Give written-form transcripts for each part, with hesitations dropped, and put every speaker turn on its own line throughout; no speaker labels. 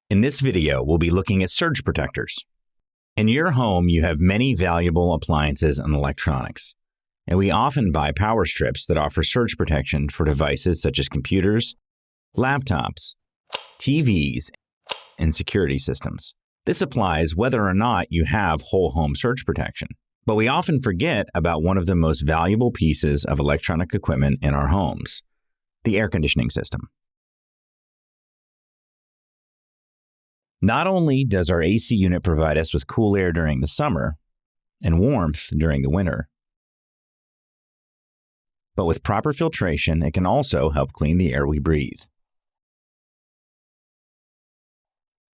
In this video, we'll be looking at surge protectors. In your home, you have many valuable appliances and electronics, and we often buy power strips that offer surge protection for devices such as computers, laptops, TVs, and security systems. This applies whether or not you have whole home surge protection. But we often forget about one of the most valuable pieces of electronic equipment in our homes, the air conditioning system. Not only does our AC unit provide us with cool air during the summer and warmth during the winter, but with proper filtration, it can also help clean the air we breathe.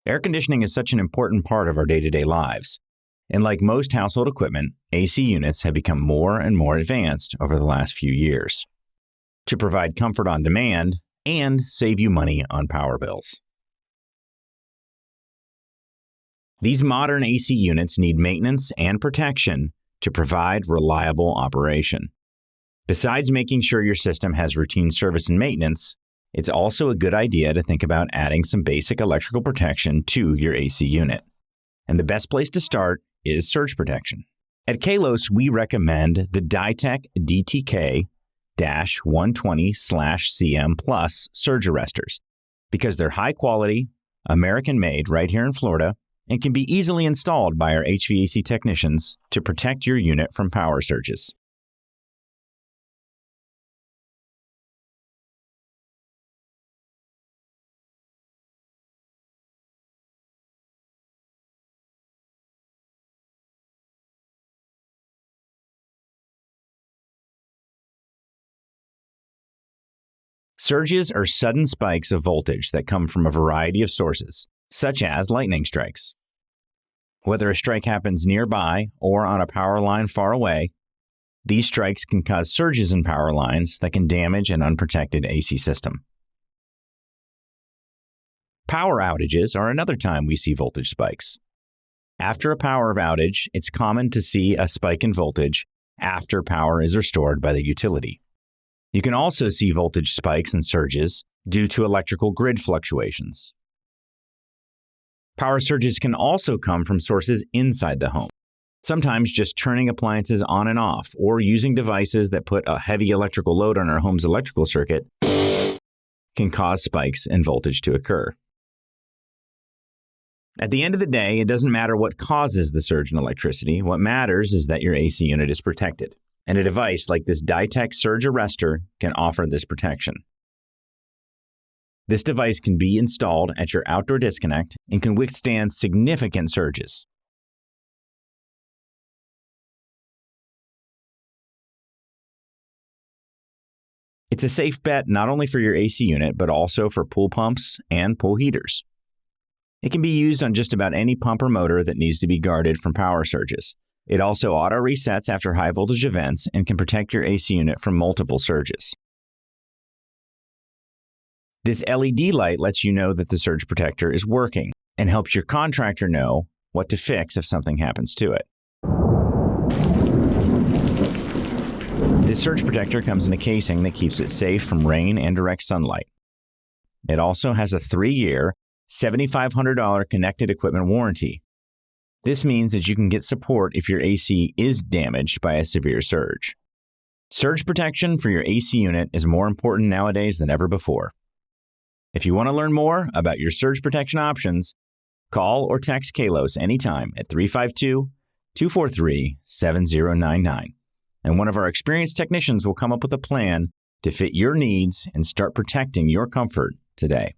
Air conditioning is such an important part of our day-to-day lives, and like most household equipment, AC units have become more and more advanced over the last few years to provide comfort on demand and save you money on power bills. These modern AC units need maintenance and protection to provide reliable operation. Besides making sure your system has routine service and maintenance, it's also a good idea to think about adding some basic electrical protection to your AC unit. And the best place to start is surge protection. At Kalos, we recommend the Ditek DTK-120/CM Plus Surge Arrestors because they're high quality, American-made right here in Florida, and can be easily installed by our HVAC technicians to protect your unit from power surges. Surges are sudden spikes of voltage that come from a variety of sources, such as lightning strikes. Whether a strike happens nearby or on a power line far away, these strikes can cause surges in power lines that can damage an unprotected AC system. Power outages are another time we see voltage spikes. After a power outage, it's common to see a spike in voltage after power is restored by the utility. You can also see voltage spikes and surges due to electrical grid fluctuations. Power surges can also come from sources inside the home. Sometimes just turning appliances on and off or using devices that put a heavy electrical load on our home's electrical circuit can cause spikes in voltage to occur. At the end of the day, it doesn't matter what causes the surge in electricity. What matters is that your AC unit is protected, and a device like this Ditek Surge Arrestor can offer this protection. This device can be installed at your outdoor disconnect and can withstand significant surges. It's a safe bet not only for your AC unit, but also for pool pumps and pool heaters. It can be used on just about any pump or motor that needs to be guarded from power surges. It also auto-resets after high voltage events and can protect your AC unit from multiple surges. This LED light lets you know that the surge protector is working and helps your contractor know what to fix if something happens to it. This surge protector comes in a casing that keeps it safe from rain and direct sunlight. It also has a 3-year, $7,500 connected equipment warranty. This means that you can get support if your AC is damaged by a severe surge. Surge protection for your AC unit is more important nowadays than ever before. If you want to learn more about your surge protection options, call or text Kalos anytime at 352-243-7099, and one of our experienced technicians will come up with a plan to fit your needs and start protecting your comfort today.